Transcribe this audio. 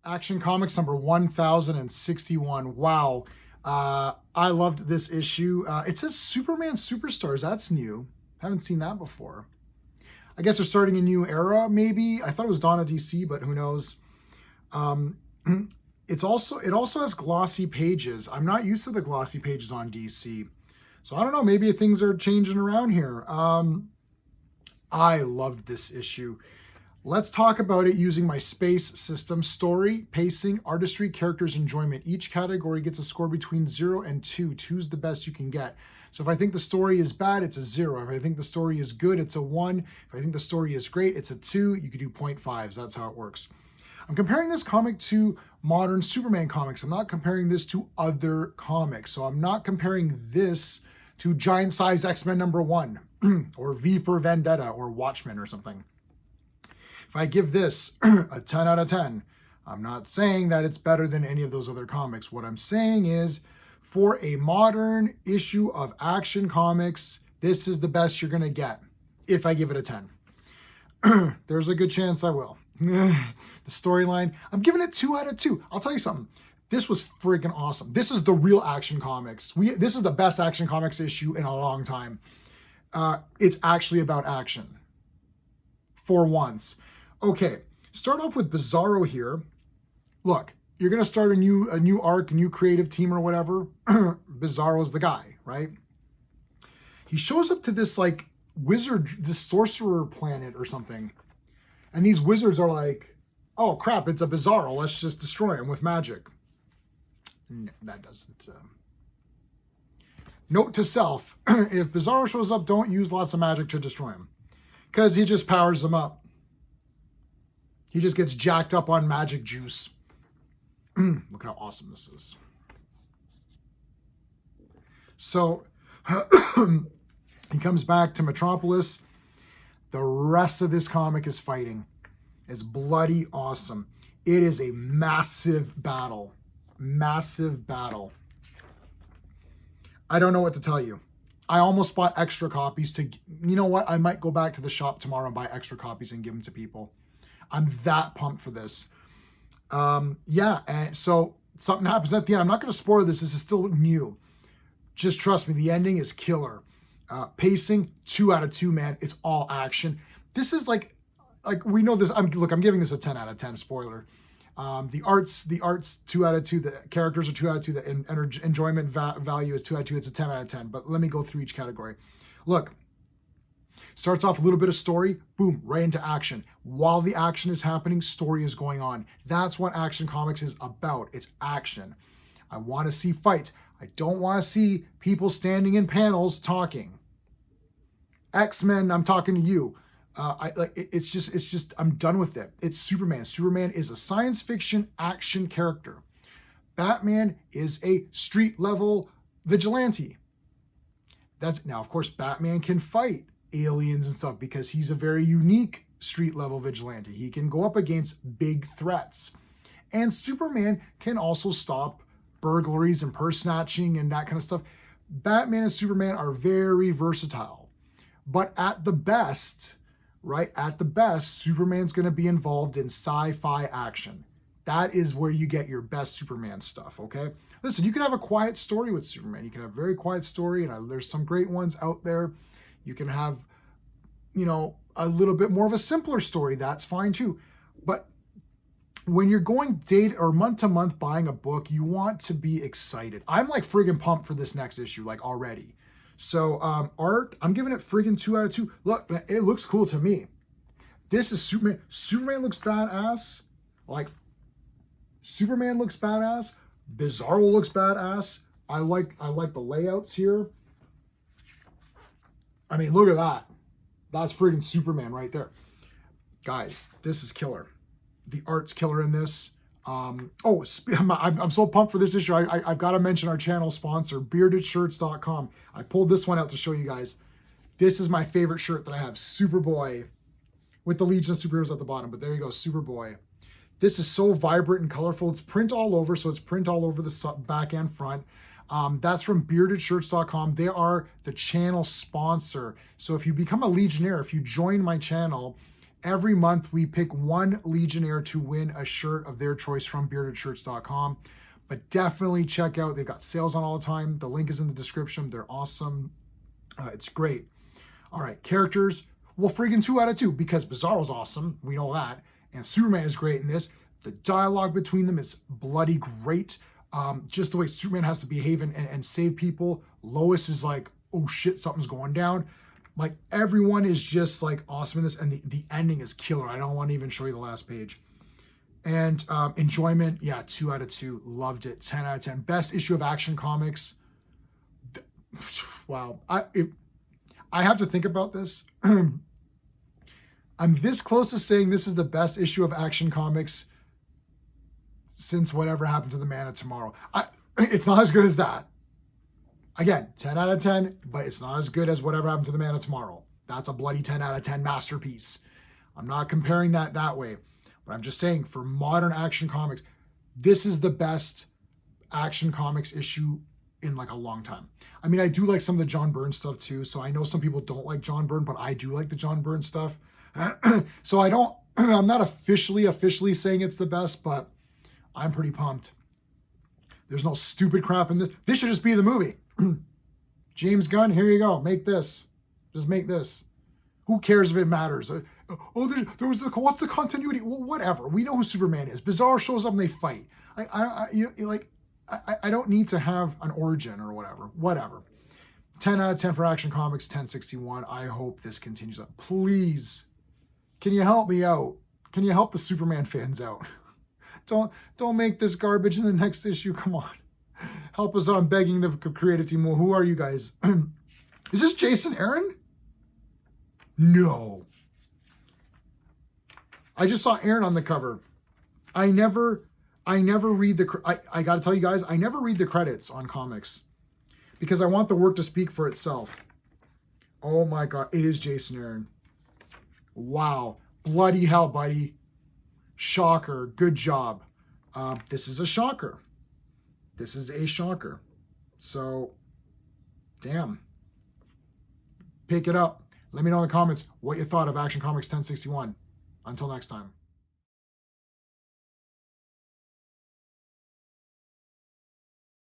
Action Comics number 1061. Wow. I loved this issue. It says Superman Superstars. That's new. Haven't seen that before. I guess they're starting a new era, maybe. I thought it was Dawn of DC, but who knows? It also has glossy pages. I'm not used to the glossy pages on DC. So I don't know, maybe things are changing around here. I loved this issue. Let's talk about it using my space system. Story, pacing, artistry, characters, enjoyment. Each category gets a score between 0 and 2. 2's the best you can get. So if I think the story is bad, it's a 0. If I think the story is good, it's a 1. If I think the story is great, it's a 2. You could do 0.5s. That's how it works. I'm comparing this comic to modern Superman comics. I'm not comparing this to other comics. So I'm not comparing this to Giant Size X-Men #1 or V for Vendetta or Watchmen or something. If I give this a 10 out of 10, I'm not saying that it's better than any of those other comics. What I'm saying is, for a modern issue of Action Comics, this is the best you're going to get if I give it a 10. There's a good chance I will. The storyline, I'm giving it 2 out of 2. I'll tell you something. This was freaking awesome. This is the real Action Comics. This is the best Action Comics issue in a long time. It's actually about action. For once. Okay, start off with Bizarro here. Look, you're going to start a new arc, a new creative team or whatever. Bizarro's the guy, right? He shows up to this like wizard, this sorcerer planet or something. And these wizards are like, oh crap, it's a Bizarro. Let's just destroy him with magic. No, that doesn't. Note to self, if Bizarro shows up, don't use lots of magic to destroy him. Because he just powers them up. He just gets jacked up on magic juice. Look how awesome this is. So, he comes back to Metropolis. The rest of this comic is fighting. It's bloody awesome. It is a massive battle. Massive battle. I don't know what to tell you. I almost bought extra copies to, you know what? I might go back to the shop tomorrow and buy extra copies and give them to people. I'm that pumped for this. Yeah, and so something happens at the end. I'm not going to spoil this. This is still new. Just trust me, the ending is killer. Pacing, 2 out of 2, man. It's all action. This is like we know this. I'm giving this a 10 out of 10. Spoiler. The art's 2 out of 2. The characters are 2 out of 2. The enjoyment value is 2 out of 2. It's a 10 out of 10. But let me go through each category. Look, starts off a little bit of story, boom, right into action. While the action is happening, story is going on. That's what Action Comics is about. It's action. I want to see fights. I don't want to see people standing in panels talking. X-Men, I'm talking to you. It's just, I'm done with it. It's Superman. Superman is a science fiction action character. Batman is a street level vigilante. Now, of course, Batman can fight aliens and stuff because he's a very unique street level vigilante. He can go up against big threats. And Superman can also stop burglaries and purse snatching and that kind of stuff. Batman and Superman are very versatile. But at the best, right, at the best, Superman's going to be involved in sci-fi action. That is where you get your best Superman stuff, okay? Listen, you can have a quiet story with Superman. You can have a very quiet story, and there's some great ones out there. You can have, you know, a little bit more of a simpler story. That's fine too. But when you're going day or month to month buying a book, you want to be excited. I'm like friggin' pumped for this next issue, like already. So art, I'm giving it friggin' 2 out of 2. Look, it looks cool to me. This is Superman. Superman looks badass. Like, Superman looks badass. Bizarro looks badass. I like the layouts here. I mean, look at that. That's friggin' Superman right there. Guys, this is killer. The art's killer in this. I'm so pumped for this issue. I've got to mention our channel sponsor, beardedshirts.com. I pulled this one out to show you guys. This is my favorite shirt that I have, Superboy, with the Legion of Superheroes at the bottom. But there you go, Superboy. This is so vibrant and colorful. It's print all over, so it's print all over the back and front. That's from beardedshirts.com. They are the channel sponsor. So if you become a Legionnaire, if you join my channel, Every month, we pick one Legionnaire to win a shirt of their choice from beardedshirts.com. But definitely check out, they've got sales on all the time. The link is in the description. They're awesome. It's great. All right, characters. Well, friggin' 2 out of 2 because Bizarro's awesome. We know that. And Superman is great in this. The dialogue between them is bloody great. Just the way Superman has to behave and save people. Lois is like, oh shit, something's going down. Like, everyone is just like awesome in this, and the ending is killer. I don't want to even show you the last page. And enjoyment, yeah, 2 out of 2. Loved it. 10 out of 10. Best issue of Action Comics. Wow. I have to think about this. I'm this close to saying this is the best issue of Action Comics since whatever happened to the Man of Tomorrow. It's not as good as that. Again, 10 out of 10, but it's not as good as whatever happened to the Man of Tomorrow. That's a bloody 10 out of 10 masterpiece. I'm not comparing that way, but I'm just saying for modern Action Comics, this is the best Action Comics issue in like a long time. I mean, I do like some of the John Byrne stuff too, so I know some people don't like John Byrne, but I do like the John Byrne stuff. So I'm not officially saying it's the best, but I'm pretty pumped. There's no stupid crap in this. This should just be the movie. James Gunn, here you go. Make this. Just make this. Who cares if it matters? There was what's the continuity? Well, whatever. We know who Superman is. Bizarro shows up and they fight. I don't need to have an origin or whatever. Whatever. 10 out of 10 for Action Comics, 1061. I hope this continues up. Please, can you help me out? Can you help the Superman fans out? Don't make this garbage in the next issue. Come on. Help us out. I'm begging the creative team. Well, who are you guys? Is this Jason Aaron? No. I just saw Aaron on the cover. I never read I got to tell you guys, I never read the credits on comics because I want the work to speak for itself. Oh my God. It is Jason Aaron. Wow. Bloody hell, buddy. Shocker. Good job. This is a shocker. This is a shocker. So, damn. Pick it up. Let me know in the comments what you thought of Action Comics 1061. Until next time.